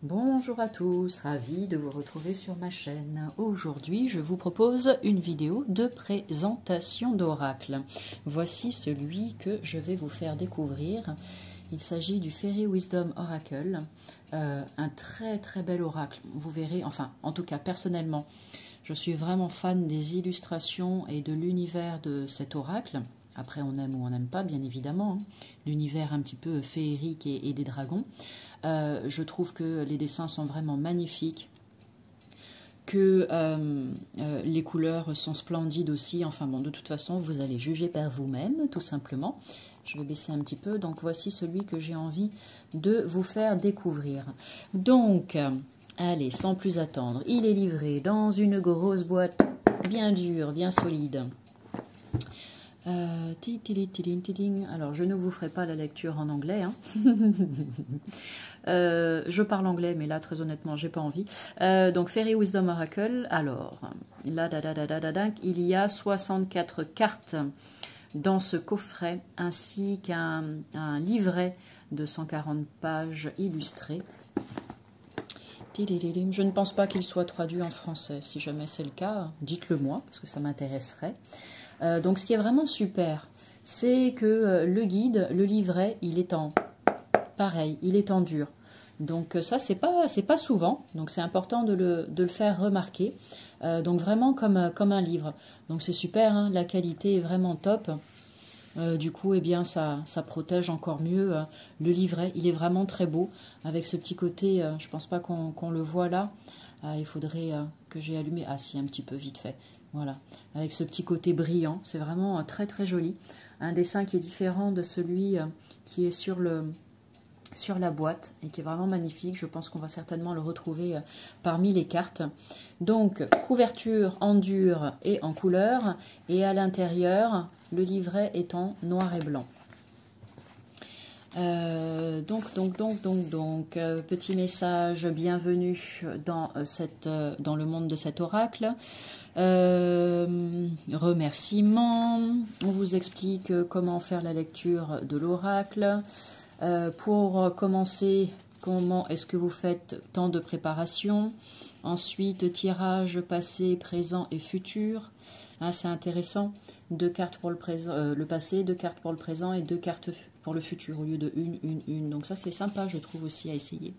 Bonjour à tous, ravi de vous retrouver sur ma chaîne. Aujourd'hui, je vous propose une vidéo de présentation d'oracle. Voici celui que je vais vous faire découvrir. Il s'agit du Fairy Wisdom Oracle, un très bel oracle. Vous verrez, enfin, en tout cas personnellement, je suis vraiment fan des illustrations et de l'univers de cet oracle. Après, on aime ou on n'aime pas, bien évidemment, hein. L'univers un petit peu féerique et des dragons. Je trouve que les dessins sont vraiment magnifiques, que les couleurs sont splendides aussi. Enfin bon, de toute façon, vous allez juger par vous-même, tout simplement. Je vais baisser un petit peu. Donc, voici celui que j'ai envie de vous faire découvrir. Donc, allez, sans plus attendre, il est livré dans une grosse boîte bien dure, bien solide. Alors, je ne vous ferai pas la lecture en anglais. Hein. Je parle anglais, mais là, très honnêtement, j'ai pas envie. Donc, Fairy Wisdom Oracle. Alors, là, il y a 64 cartes dans ce coffret, ainsi qu'un livret de 140 pages illustrées. Je ne pense pas qu'il soit traduit en français. Si jamais c'est le cas, dites-le moi, parce que ça m'intéresserait. Donc, ce qui est vraiment super, c'est que le guide, le livret, il est en pareil, il est en dur. Donc, ça, c'est pas souvent. Donc, c'est important de le faire remarquer. Donc, vraiment comme un livre. Donc, c'est super, hein, la qualité est vraiment top. Du coup, eh bien, ça protège encore mieux le livret. Il est vraiment très beau, avec ce petit côté, je pense pas qu'on le voit là. Il faudrait que j'ai allumé. Ah si, un petit peu vite fait. Voilà, avec ce petit côté brillant. C'est vraiment très joli. Un dessin qui est différent de celui qui est sur la boîte et qui est vraiment magnifique. Je pense qu'on va certainement le retrouver parmi les cartes. Donc, couverture en dur et en couleur. Et à l'intérieur, le livret est en noir et blanc. Petit message, bienvenue dans le monde de cet oracle. Remerciements, on vous explique comment faire la lecture de l'oracle. Pour commencer, comment est-ce que vous faites tant de préparation? Ensuite, tirage passé, présent et futur. Ah, c'est intéressant. 2 cartes pour le passé, 2 cartes pour le présent et 2 cartes pour le futur au lieu de une. Donc ça, c'est sympa, je trouve aussi à essayer.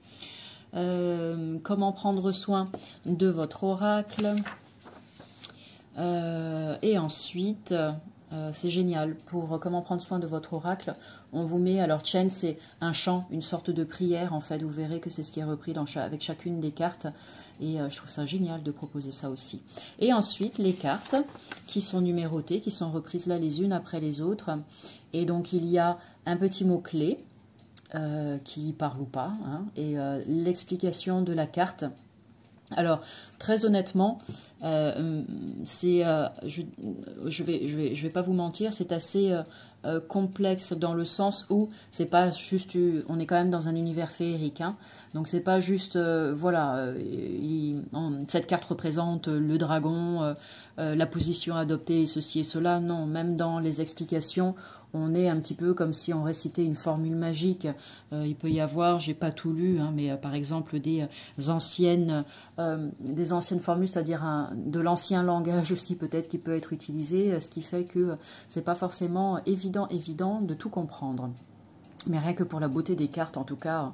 Comment prendre soin de votre oracle. Et ensuite, c'est génial. Pour comment prendre soin de votre oracle, on vous met, alors Chen, c'est un chant, une sorte de prière en fait. Vous verrez que c'est ce qui est repris avec chacune des cartes. Et je trouve ça génial de proposer ça aussi. Et ensuite, les cartes qui sont numérotées, qui sont reprises là les unes après les autres. Et donc, il y a un petit mot-clé qui parle ou pas, hein, et l'explication de la carte. Alors, très honnêtement, je vais pas vous mentir, c'est assez complexe dans le sens où c'est pas juste, on est quand même dans un univers féerique, hein, donc c'est pas juste, voilà, cette carte représente le dragon, la position adoptée, ceci et cela. Non, même dans les explications, on est un petit peu comme si on récitait une formule magique. Il peut y avoir, j'ai pas tout lu, hein, mais par exemple des anciennes formules, c'est-à-dire de l'ancien langage aussi peut-être qui peut être utilisé, ce qui fait que c'est pas forcément évident de tout comprendre. Mais rien que pour la beauté des cartes, en tout cas,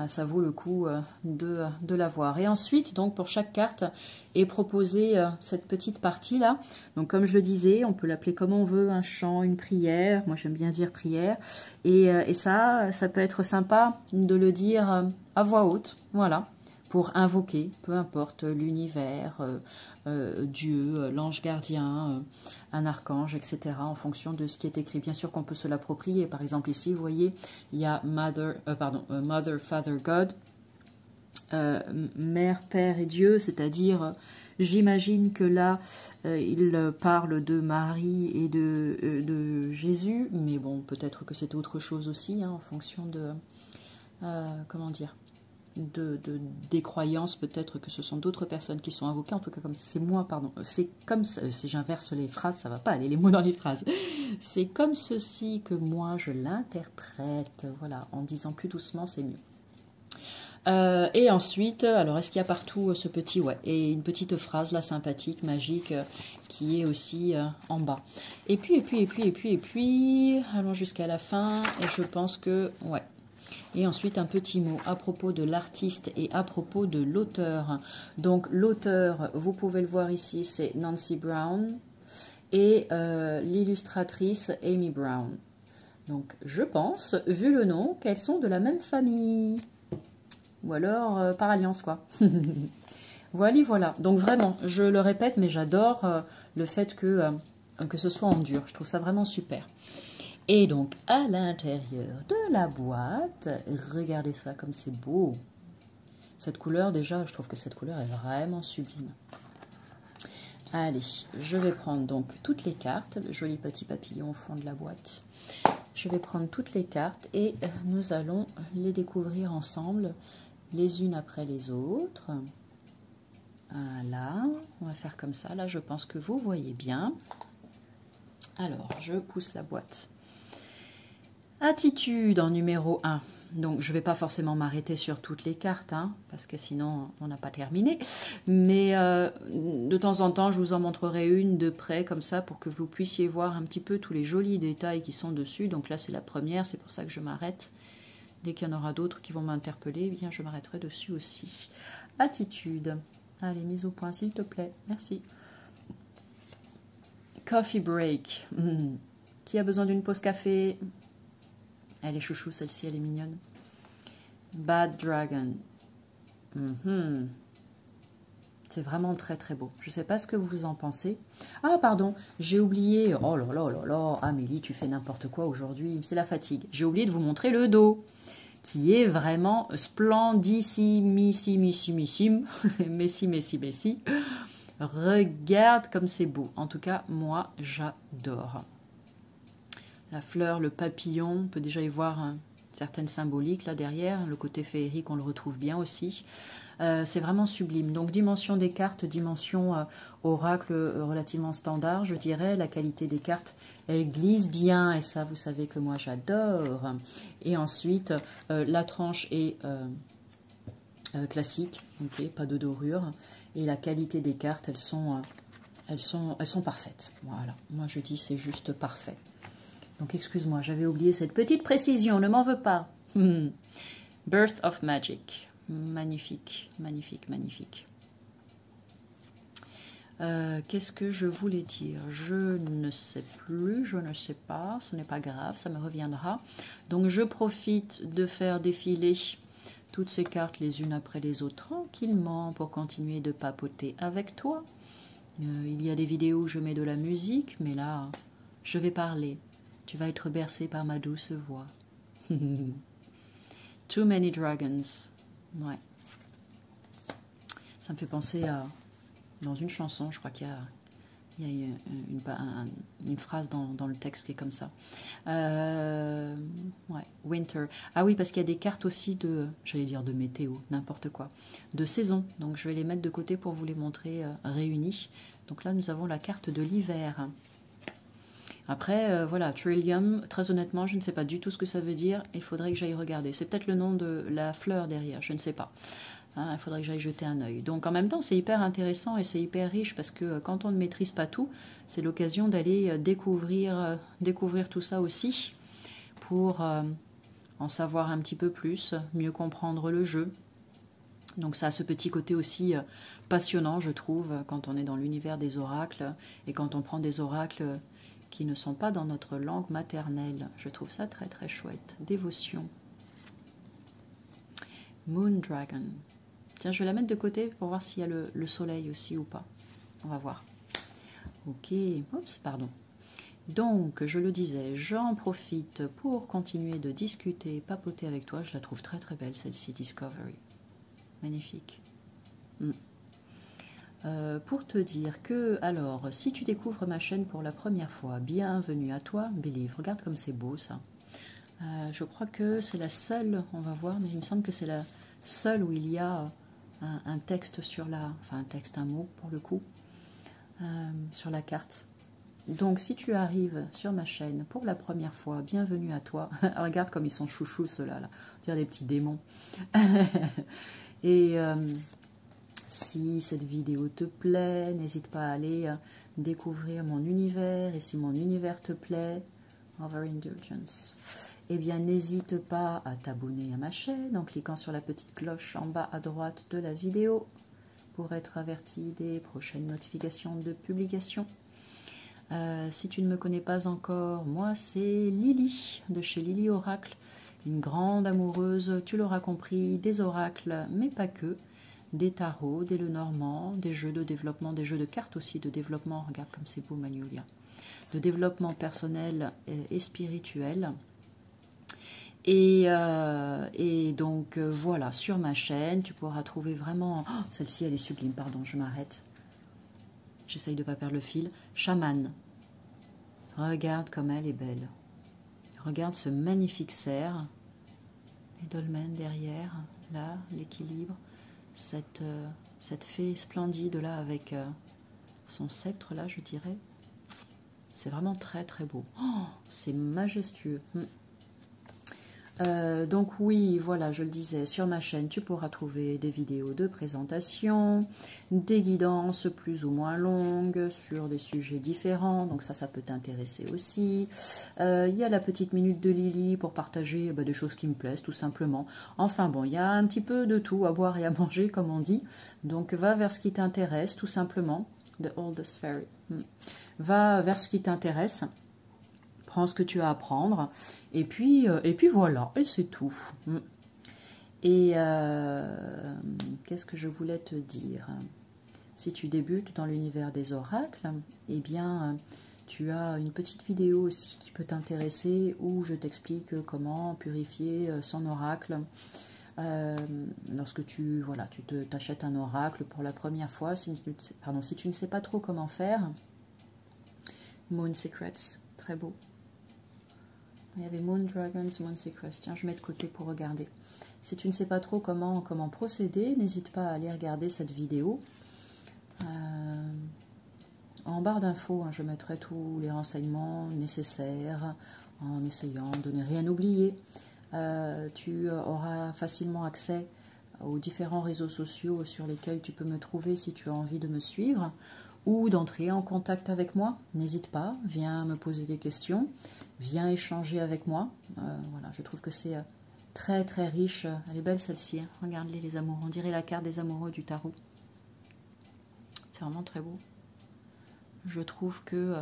ça vaut le coup de la voir. Et ensuite, donc pour chaque carte est proposée cette petite partie-là. Donc comme je le disais, on peut l'appeler comme on veut, un chant, une prière. Moi j'aime bien dire prière. Et ça peut être sympa de le dire à voix haute, voilà, pour invoquer, peu importe, l'univers, Dieu, l'ange gardien, un archange, etc., en fonction de ce qui est écrit. Bien sûr qu'on peut se l'approprier. Par exemple, ici, vous voyez, il y a Mother, Father, God, Mère, Père et Dieu, c'est-à-dire, j'imagine que là, il parle de Marie et de Jésus, mais bon, peut-être que c'est autre chose aussi, hein, en fonction de, comment dire, des croyances, peut-être que ce sont d'autres personnes qui sont invoquées, en tout cas comme c'est moi, pardon, c'est comme ça, si j'inverse les phrases, ça va pas aller les mots dans les phrases, c'est comme ceci que moi je l'interprète, voilà, en disant plus doucement c'est mieux. Et ensuite, alors est-ce qu'il y a partout ce petit, ouais, et une petite phrase là sympathique, magique, qui est aussi en bas. Et puis, allons jusqu'à la fin, et je pense que, ouais. Et ensuite un petit mot à propos de l'artiste et à propos de l'auteur. Donc l'auteur, vous pouvez le voir ici, c'est Nancy Brown et l'illustratrice Amy Brown. Donc je pense, vu le nom, qu'elles sont de la même famille. Ou alors par alliance, quoi. Voilà. Donc vraiment, je le répète, mais j'adore le fait que ce soit en dur. Je trouve ça vraiment super. Et donc, à l'intérieur de la boîte, regardez ça comme c'est beau. Cette couleur, déjà, je trouve que cette couleur est vraiment sublime. Allez, je vais prendre donc toutes les cartes, le joli petit papillon au fond de la boîte. Je vais prendre toutes les cartes et nous allons les découvrir ensemble, les unes après les autres. Voilà, on va faire comme ça. Là, je pense que vous voyez bien. Alors, je pousse la boîte. Attitude en numéro 1. Donc, je ne vais pas forcément m'arrêter sur toutes les cartes, hein, parce que sinon, on n'a pas terminé. Mais de temps en temps, je vous en montrerai une de près, comme ça, pour que vous puissiez voir un petit peu tous les jolis détails qui sont dessus. Donc là, c'est la première, c'est pour ça que je m'arrête. Dès qu'il y en aura d'autres qui vont m'interpeller, eh bien, je m'arrêterai dessus aussi. Attitude. Allez, mise au point, s'il te plaît. Merci. Coffee break. Qui a besoin d'une pause café? Elle est chouchou, celle-ci, elle est mignonne. Bad Dragon. C'est vraiment très très beau. Je ne sais pas ce que vous en pensez. Ah, pardon, j'ai oublié. Oh là là là là. Amélie, tu fais n'importe quoi aujourd'hui. C'est la fatigue. J'ai oublié de vous montrer le dos, qui est vraiment splendissimissime. Messi. Regarde comme c'est beau. En tout cas, moi, j'adore. La fleur, le papillon, on peut déjà y voir certaines symboliques là derrière. Le côté féerique, on le retrouve bien aussi. C'est vraiment sublime. Donc, dimension des cartes, dimension oracle relativement standard, je dirais. La qualité des cartes, elle glisse bien. Et ça, vous savez que moi, j'adore. Et ensuite, la tranche est classique. Ok, pas de dorure. Et la qualité des cartes, elles sont parfaites. Voilà. Moi, je dis c'est juste parfait. Donc, excuse-moi, j'avais oublié cette petite précision, ne m'en veux pas. Birth of Magic. Magnifique. Qu'est-ce que je voulais dire? Je ne sais plus, je ne sais pas, ce n'est pas grave, ça me reviendra. Donc, je profite de faire défiler toutes ces cartes les unes après les autres tranquillement pour continuer de papoter avec toi. Il y a des vidéos où je mets de la musique, mais là, je vais parler. Tu vas être bercé par ma douce voix. Too many dragons. Ouais. Ça me fait penser à... Dans une chanson, je crois qu'il y a une phrase dans le texte qui est comme ça. Ouais, winter. Ah oui, parce qu'il y a des cartes aussi de... J'allais dire de météo, n'importe quoi. De saison. Donc je vais les mettre de côté pour vous les montrer réunis. Donc là, nous avons la carte de l'hiver. Après, voilà, Trillium, très honnêtement, je ne sais pas du tout ce que ça veut dire. Il faudrait que j'aille regarder. C'est peut-être le nom de la fleur derrière, je ne sais pas. Hein, il faudrait que j'aille jeter un œil. Donc en même temps, c'est hyper intéressant et c'est hyper riche parce que quand on ne maîtrise pas tout, c'est l'occasion d'aller découvrir tout ça aussi pour en savoir un petit peu plus, mieux comprendre le jeu. Donc ça a ce petit côté aussi passionnant, je trouve, quand on est dans l'univers des oracles et quand on prend des oracles qui ne sont pas dans notre langue maternelle. Je trouve ça très très chouette. Dévotion. Moon Dragon. Tiens, je vais la mettre de côté pour voir s'il y a le soleil aussi ou pas. On va voir. Ok. Oups, pardon. Donc, je le disais, j'en profite pour continuer de discuter, papoter avec toi. Je la trouve très très belle, celle-ci, Discovery. Magnifique. Pour te dire que, alors, si tu découvres ma chaîne pour la première fois, bienvenue à toi, Believe. Regarde comme c'est beau, ça. Je crois que c'est la seule, on va voir, mais il me semble que c'est la seule où il y a un texte sur la... Enfin, un texte, un mot, pour le coup, sur la carte. Donc, si tu arrives sur ma chaîne pour la première fois, bienvenue à toi. Regarde comme ils sont chouchous, ceux-là. Là. On dirait des petits démons. Et si cette vidéo te plaît, n'hésite pas à aller découvrir mon univers. Et si mon univers te plaît, Overindulgence, eh bien, n'hésite pas à t'abonner à ma chaîne en cliquant sur la petite cloche en bas à droite de la vidéo pour être averti des prochaines notifications de publication. Si tu ne me connais pas encore, moi c'est Lily de chez Lily Oracle, une grande amoureuse, tu l'auras compris, des oracles, mais pas que, des tarots, des Lenormand, des jeux de développement, des jeux de cartes aussi de développement, regarde comme c'est beau Magnolia, de développement personnel et spirituel. Et donc voilà, sur ma chaîne, tu pourras trouver vraiment... Oh, celle-ci, elle est sublime, pardon, je m'arrête. J'essaye de ne pas perdre le fil. Chaman. Regarde comme elle est belle. Regarde ce magnifique cerf. Les dolmens derrière, là, l'équilibre. Cette fée splendide là avec son sceptre là, je dirais. C'est vraiment très très beau. Oh, c'est majestueux. Donc oui, voilà, je le disais, sur ma chaîne, tu pourras trouver des vidéos de présentation, des guidances plus ou moins longues sur des sujets différents, donc ça peut t'intéresser aussi. Il y a la petite minute de Lily pour partager des choses qui me plaisent, tout simplement. Enfin bon, il y a un petit peu de tout à boire et à manger, comme on dit, donc va vers ce qui t'intéresse, tout simplement. The Oldest Fairy. Va vers ce qui t'intéresse. Prends ce que tu as à apprendre, et puis voilà, et c'est tout. Et qu'est-ce que je voulais te dire? Si tu débutes dans l'univers des oracles, eh bien, tu as une petite vidéo aussi qui peut t'intéresser, où je t'explique comment purifier son oracle. Lorsque tu t'achètes un oracle pour la première fois, si tu ne sais pas trop comment faire, Moon Secrets, très beau. Il y avait Moon Dragons, Moon Secrets. Tiens, je mets de côté pour regarder. Si tu ne sais pas trop comment procéder, n'hésite pas à aller regarder cette vidéo. En barre d'infos, je mettrai tous les renseignements nécessaires en essayant de ne rien oublier. Tu auras facilement accès aux différents réseaux sociaux sur lesquels tu peux me trouver si tu as envie de me suivre ou d'entrer en contact avec moi. N'hésite pas, viens me poser des questions, viens échanger avec moi. Voilà, je trouve que c'est très très riche. Elle est belle celle-ci, hein. Regarde-les les amoureux, on dirait la carte des amoureux du tarot. C'est vraiment très beau. Je trouve que,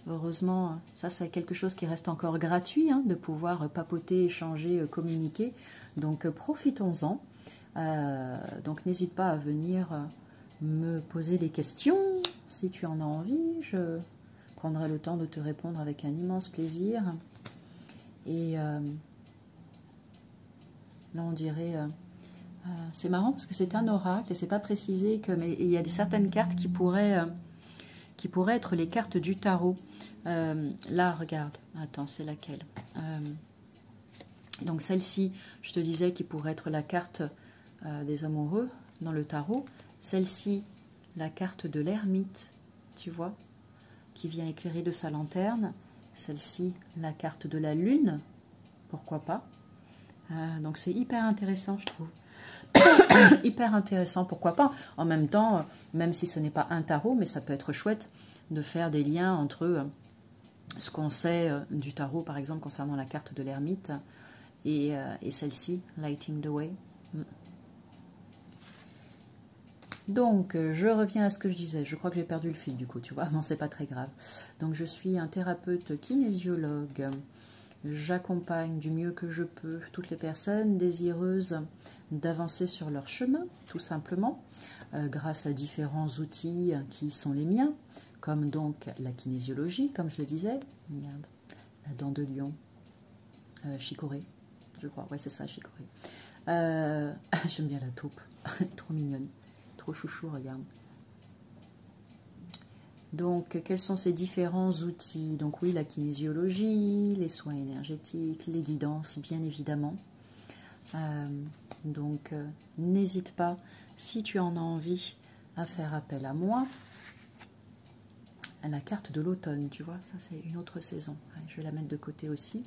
heureusement, ça c'est quelque chose qui reste encore gratuit, hein, de pouvoir papoter, échanger, communiquer. Donc profitons-en. Donc n'hésite pas à venir... me poser des questions, si tu en as envie, je prendrai le temps de te répondre avec un immense plaisir. Et là, on dirait... c'est marrant parce que c'est un oracle et c'est pas précisé que... Mais il y a certaines cartes qui pourraient être les cartes du tarot. Là, regarde. Attends, c'est laquelle? Donc celle-ci, je te disais, qui pourrait être la carte des amoureux dans le tarot. Celle-ci, la carte de l'ermite, tu vois, qui vient éclairer de sa lanterne. Celle-ci, la carte de la lune, pourquoi pas. Donc c'est hyper intéressant, je trouve. Hyper intéressant, pourquoi pas. En même temps, même si ce n'est pas un tarot, mais ça peut être chouette de faire des liens entre ce qu'on sait du tarot, par exemple, concernant la carte de l'ermite, et celle-ci, Lighting the Way. Donc, je reviens à ce que je disais. Je crois que j'ai perdu le fil, du coup, tu vois. Non, c'est pas très grave. Donc, je suis un thérapeute kinésiologue. J'accompagne du mieux que je peux toutes les personnes désireuses d'avancer sur leur chemin, tout simplement, grâce à différents outils qui sont les miens, comme donc la kinésiologie, comme je le disais. Regarde, la dent de lion, chicorée, je crois. Ouais, c'est ça, chicorée. J'aime bien la taupe, trop mignonne. Trop chouchou, regarde. Donc, quels sont ces différents outils? Donc oui, la kinésiologie, les soins énergétiques, les guidances, bien évidemment. Donc, n'hésite pas, si tu en as envie, à faire appel à moi. la carte de l'automne, tu vois, ça c'est une autre saison. Allez, je vais la mettre de côté aussi.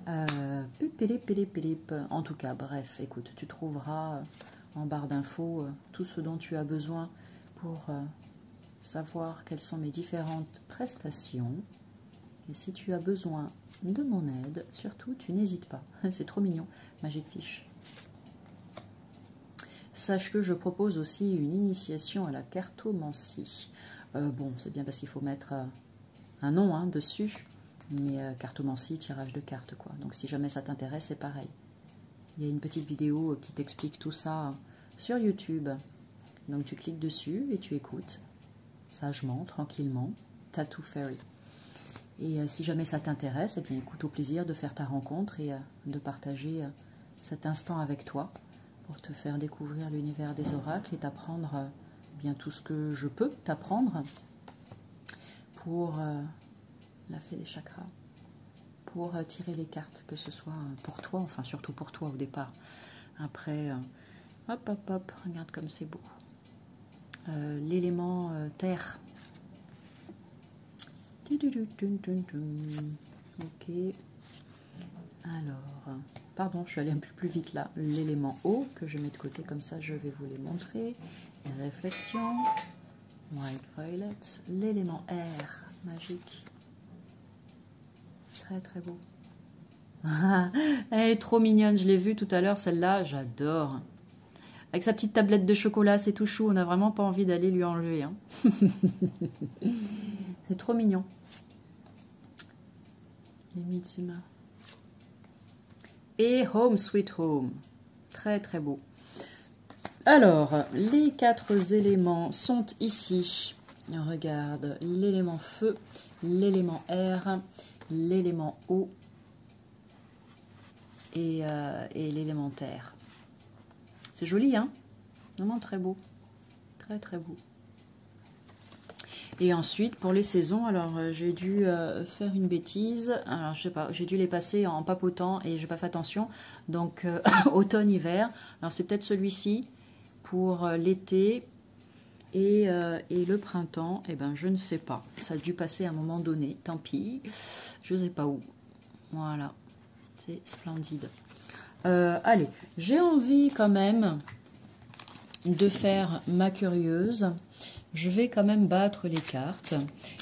En tout cas, bref, écoute, tu trouveras en barre d'infos tout ce dont tu as besoin pour savoir quelles sont mes différentes prestations. Et si tu as besoin de mon aide, surtout, tu n'hésites pas. C'est trop mignon, Magic Fish. Sache que je propose aussi une initiation à la cartomancie. Bon, c'est bien parce qu'il faut mettre un nom hein, dessus, mais cartomancie, tirage de cartes, quoi. Donc si jamais ça t'intéresse, c'est pareil. Il y a une petite vidéo qui t'explique tout ça sur YouTube. Donc tu cliques dessus et tu écoutes, sagement, tranquillement, Tattoo Fairy. Et si jamais ça t'intéresse, eh bien écoute, au plaisir de faire ta rencontre et de partager cet instant avec toi pour te faire découvrir l'univers des oracles et t'apprendre bien tout ce que je peux t'apprendre pour la fée des chakras, pour tirer les cartes, que ce soit pour toi, enfin surtout pour toi au départ. Après, hop, hop, hop, regarde comme c'est beau. L'élément terre. Ok. Alors, pardon, je suis allée un peu plus vite là. L'élément eau, que je mets de côté, comme ça je vais vous les montrer. Les réflexions. White Violet. L'élément air, magique. Très très beau. Elle est trop mignonne, je l'ai vue tout à l'heure, celle-là, j'adore. Avec sa petite tablette de chocolat, c'est tout chou, on n'a vraiment pas envie d'aller lui enlever. Hein. C'est trop mignon. Les Mitsuma. Et Home Sweet Home. Très très beau. Alors, les 4 éléments sont ici. Regarde, l'élément feu, l'élément air, l'élément eau et l'élément terre. C'est joli, hein? Vraiment très beau. Très très beau. Et ensuite, pour les saisons, alors j'ai dû faire une bêtise. Alors, je sais pas, j'ai dû les passer en papotant et j'ai pas fait attention. Donc, automne-hiver. Alors, c'est peut-être celui-ci pour l'été et le printemps. Eh ben, je ne sais pas. Ça a dû passer à un moment donné. Tant pis. Je sais pas où. Voilà. C'est splendide. Allez, j'ai envie quand même de faire ma curieuse. Je vais quand même battre les cartes.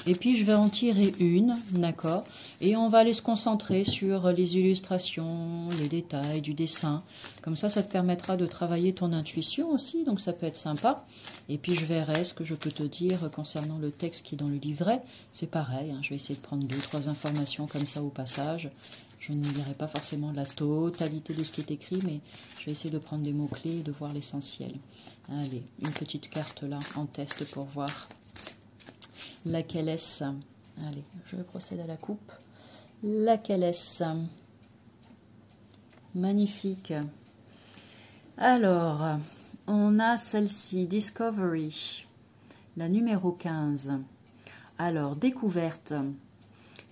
Et puis, je vais en tirer une, d'accord? Et on va aller se concentrer sur les illustrations, les détails du dessin. Comme ça te permettra de travailler ton intuition aussi. Donc, ça peut être sympa. Et puis, je verrai ce que je peux te dire concernant le texte qui est dans le livret. C'est pareil, hein, je vais essayer de prendre 2-3 informations comme ça au passage. Je ne lirai pas forcément la totalité de ce qui est écrit, mais je vais essayer de prendre des mots-clés et de voir l'essentiel. Allez, une petite carte là en test pour voir laquelle est-ce. Allez, je procède à la coupe. Laquelle est-ce? Magnifique. Alors, on a celle-ci, Discovery, la numéro 15. Alors, découverte.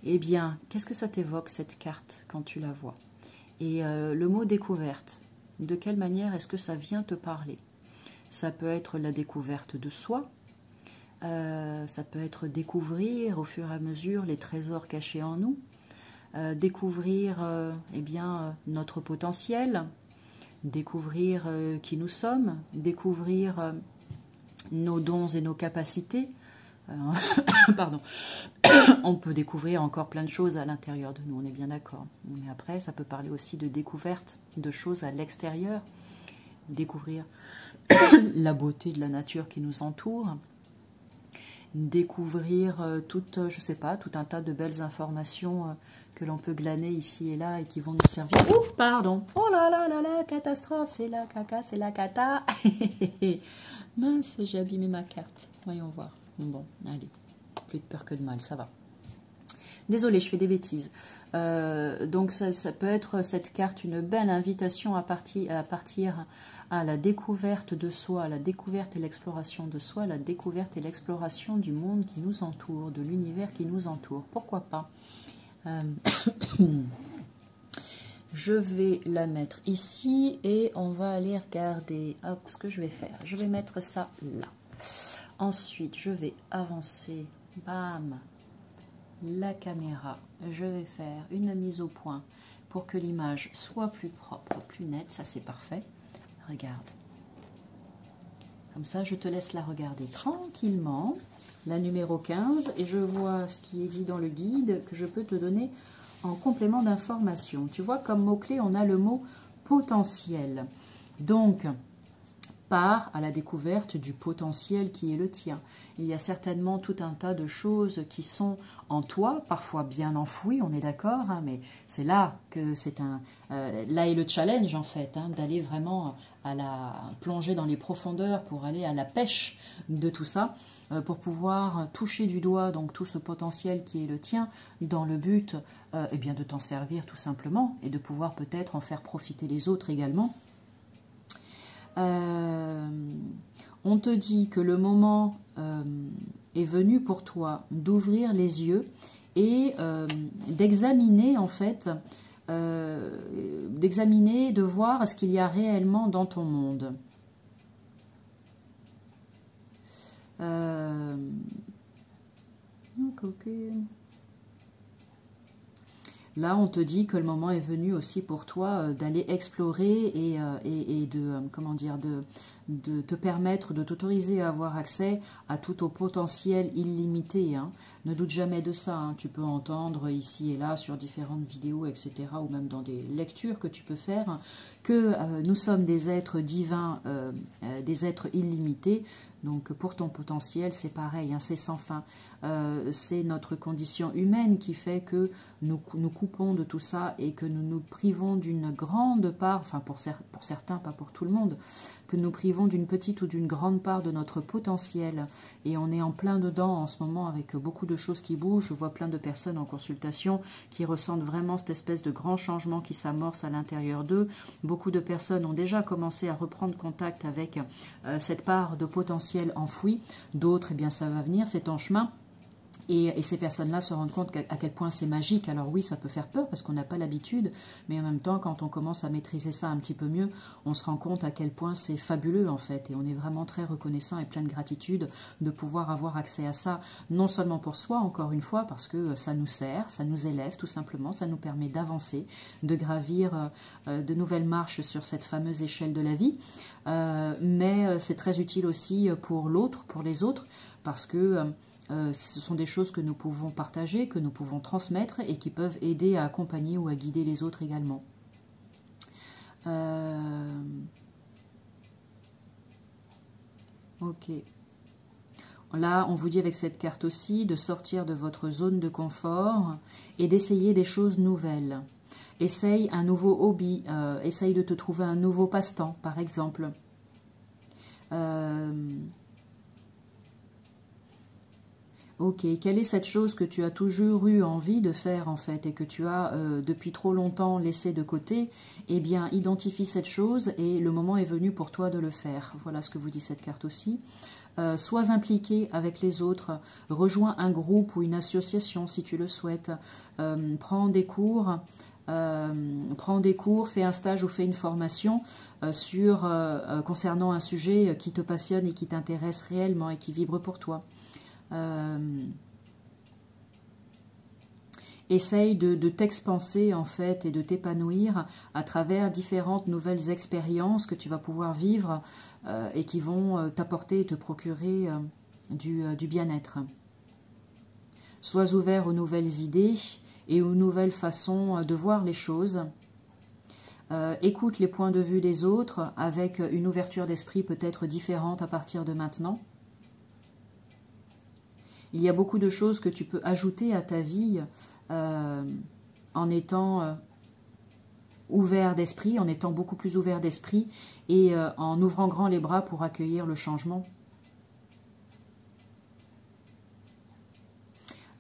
Eh bien, qu'est-ce que ça t'évoque cette carte quand tu la vois? Et le mot découverte, de quelle manière est-ce que ça vient te parler? Ça peut être la découverte de soi, ça peut être découvrir au fur et à mesure les trésors cachés en nous, découvrir eh bien, notre potentiel, découvrir qui nous sommes, découvrir nos dons et nos capacités. Pardon. On peut découvrir encore plein de choses à l'intérieur de nous, on est bien d'accord. Mais après, ça peut parler aussi de découverte de choses à l'extérieur, découvrir la beauté de la nature qui nous entoure, découvrir je sais pas, tout un tas de belles informations que l'on peut glaner ici et là et qui vont nous servir. Ouf, pardon. Oh là là là là, catastrophe, c'est la caca, c'est la cata. Mince, j'ai abîmé ma carte. Voyons voir. Bon, allez, plus de peur que de mal, ça va. Désolée, je fais des bêtises. Donc ça peut être cette carte une belle invitation à partir à la découverte de soi, à la découverte et l'exploration de soi, à la découverte et l'exploration du monde qui nous entoure, de l'univers qui nous entoure. Pourquoi pas? Je vais la mettre ici et on va aller regarder ce que je vais faire. Je vais mettre ça là. Ensuite, je vais avancer bam, la caméra. Je vais faire une mise au point pour que l'image soit plus propre, plus nette. Ça, c'est parfait. Regarde. Comme ça, je te laisse la regarder tranquillement. La numéro 15. Et je vois ce qui est dit dans le guide que je peux te donner en complément d'information. Tu vois, comme mot-clé, on a le mot potentiel. Donc, part à la découverte du potentiel qui est le tien. Il y a certainement tout un tas de choses qui sont en toi, parfois bien enfouies, on est d'accord, hein, mais c'est là que c'est là est le challenge en fait, hein, d'aller vraiment à la plonger dans les profondeurs pour aller à la pêche de tout ça, pour pouvoir toucher du doigt donc tout ce potentiel qui est le tien, dans le but eh bien, de t'en servir tout simplement et de pouvoir peut-être en faire profiter les autres également. On te dit que le moment est venu pour toi d'ouvrir les yeux et d'examiner en fait, d'examiner, de voir ce qu'il y a réellement dans ton monde. Ok. Là, on te dit que le moment est venu aussi pour toi d'aller explorer et de, comment dire, de te permettre, de t'autoriser à avoir accès à tout au potentiel illimité. Hein. Ne doute jamais de ça. Hein. Tu peux entendre ici et là sur différentes vidéos, etc., ou même dans des lectures que tu peux faire, que nous sommes des êtres divins, des êtres illimités. Donc pour ton potentiel, c'est pareil, hein, c'est sans fin. C'est notre condition humaine qui fait que nous coupons de tout ça et que nous nous privons d'une grande part, enfin pour certains, pas pour tout le monde, que nous privons d'une petite ou d'une grande part de notre potentiel. Et on est en plein dedans en ce moment avec beaucoup de choses qui bougent. Je vois plein de personnes en consultation qui ressentent vraiment cette espèce de grand changement qui s'amorce à l'intérieur d'eux. Beaucoup de personnes ont déjà commencé à reprendre contact avec cette part de potentiel enfoui. D'autres, eh bien, ça va venir, c'est en chemin. Et ces personnes-là se rendent compte à quel point c'est magique. Alors oui, ça peut faire peur parce qu'on n'a pas l'habitude, mais en même temps, quand on commence à maîtriser ça un petit peu mieux, on se rend compte à quel point c'est fabuleux en fait. Et on est vraiment très reconnaissant et plein de gratitude de pouvoir avoir accès à ça, non seulement pour soi, encore une fois, parce que ça nous sert, ça nous élève tout simplement, ça nous permet d'avancer, de gravir de nouvelles marches sur cette fameuse échelle de la vie. Mais c'est très utile aussi pour l'autre, pour les autres, parce que ce sont des choses que nous pouvons partager, que nous pouvons transmettre et qui peuvent aider à accompagner ou à guider les autres également. Ok. Là, on vous dit avec cette carte aussi de sortir de votre zone de confort et d'essayer des choses nouvelles. Essaye un nouveau hobby, essaye de te trouver un nouveau passe-temps, par exemple. Ok, quelle est cette chose que tu as toujours eu envie de faire en fait et que tu as depuis trop longtemps laissé de côté? Eh bien, identifie cette chose et le moment est venu pour toi de le faire. Voilà ce que vous dit cette carte aussi. Sois impliqué avec les autres, rejoins un groupe ou une association si tu le souhaites. Prends des cours, fais un stage ou fais une formation concernant un sujet qui te passionne et qui t'intéresse réellement et qui vibre pour toi. Essaye de t'expanser en fait et de t'épanouir à travers différentes nouvelles expériences que tu vas pouvoir vivre et qui vont t'apporter et te procurer du bien-être. Sois ouvert aux nouvelles idées et aux nouvelles façons de voir les choses. Écoute les points de vue des autres avec une ouverture d'esprit peut-être différente à partir de maintenant. Il y a beaucoup de choses que tu peux ajouter à ta vie en étant ouvert d'esprit, en étant beaucoup plus ouvert d'esprit et en ouvrant grand les bras pour accueillir le changement.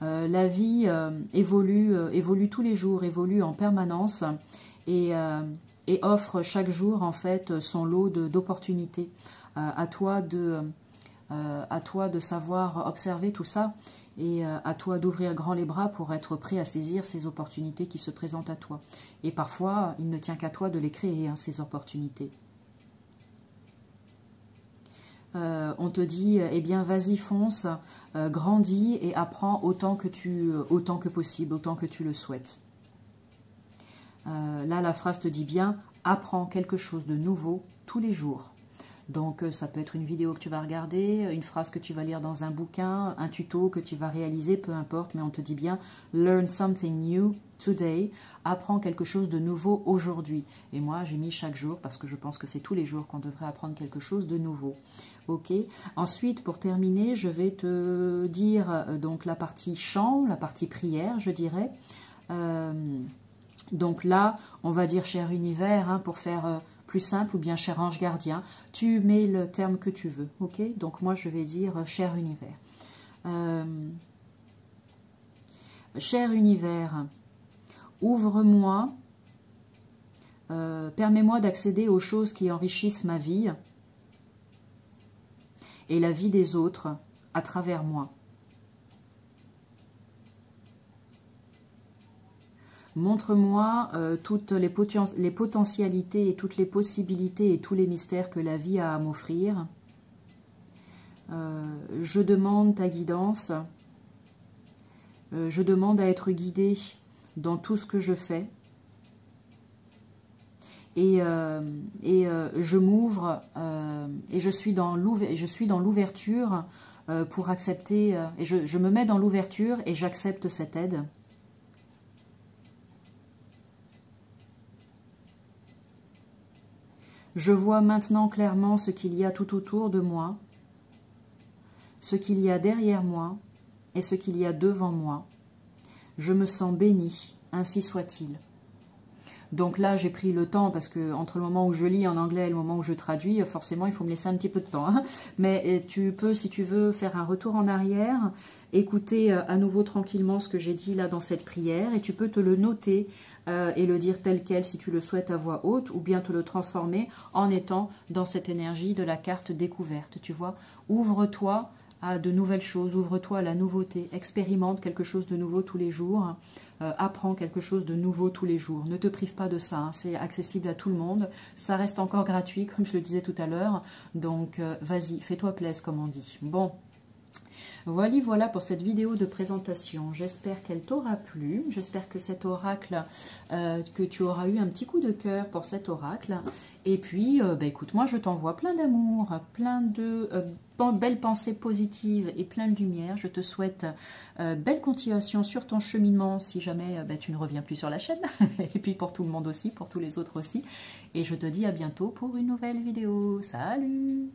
La vie évolue tous les jours, évolue en permanence et offre chaque jour en fait son lot d'opportunités. À toi de savoir observer tout ça et à toi d'ouvrir grand les bras pour être prêt à saisir ces opportunités qui se présentent à toi. Et parfois, il ne tient qu'à toi de les créer, hein, ces opportunités. On te dit, eh bien, vas-y, fonce, grandis et apprends autant que possible, autant que tu le souhaites. Là, la phrase te dit bien, apprends quelque chose de nouveau tous les jours. Donc, ça peut être une vidéo que tu vas regarder, une phrase que tu vas lire dans un bouquin, un tuto que tu vas réaliser, peu importe, mais on te dit bien « Learn something new today », apprends quelque chose de nouveau aujourd'hui. Et moi, j'ai mis chaque jour, parce que je pense que c'est tous les jours qu'on devrait apprendre quelque chose de nouveau. Ok. Ensuite, pour terminer, je vais te dire donc la partie chant, la partie prière, je dirais. Donc là, on va dire cher univers, hein, pour faire plus simple, ou bien cher ange gardien. Tu mets le terme que tu veux, ok? Donc moi, je vais dire cher univers. Cher univers, ouvre-moi, permets-moi d'accéder aux choses qui enrichissent ma vie et la vie des autres à travers moi. Montre-moi toutes les potentialités et toutes les possibilités et tous les mystères que la vie a à m'offrir. Je demande ta guidance. Je demande à être guidée dans tout ce que je fais. Et je m'ouvre et je suis dans l'ouverture pour accepter. Et je me mets dans l'ouverture et j'accepte cette aide. Je vois maintenant clairement ce qu'il y a tout autour de moi, ce qu'il y a derrière moi et ce qu'il y a devant moi. Je me sens bénie, ainsi soit-il. Donc là, j'ai pris le temps parce que entre le moment où je lis en anglais et le moment où je traduis, forcément, il faut me laisser un petit peu de temps. Hein. Mais tu peux, si tu veux, faire un retour en arrière, écouter à nouveau tranquillement ce que j'ai dit là dans cette prière et tu peux te le noter et le dire tel quel si tu le souhaites à voix haute ou bien te le transformer en étant dans cette énergie de la carte découverte. Tu vois, ouvre-toi à de nouvelles choses, ouvre-toi à la nouveauté, expérimente quelque chose de nouveau tous les jours, apprends quelque chose de nouveau tous les jours. Ne te prive pas de ça, hein, c'est accessible à tout le monde, ça reste encore gratuit comme je le disais tout à l'heure, donc vas-y, fais-toi plaisir comme on dit. Bon. Voilà pour cette vidéo de présentation. J'espère qu'elle t'aura plu. J'espère que cet oracle, que tu auras eu un petit coup de cœur pour cet oracle. Et puis, écoute, moi je t'envoie plein d'amour, plein de belles pensées positives et plein de lumière. Je te souhaite belle continuation sur ton cheminement si jamais tu ne reviens plus sur la chaîne. Et puis pour tout le monde aussi, pour tous les autres aussi. Et je te dis à bientôt pour une nouvelle vidéo. Salut!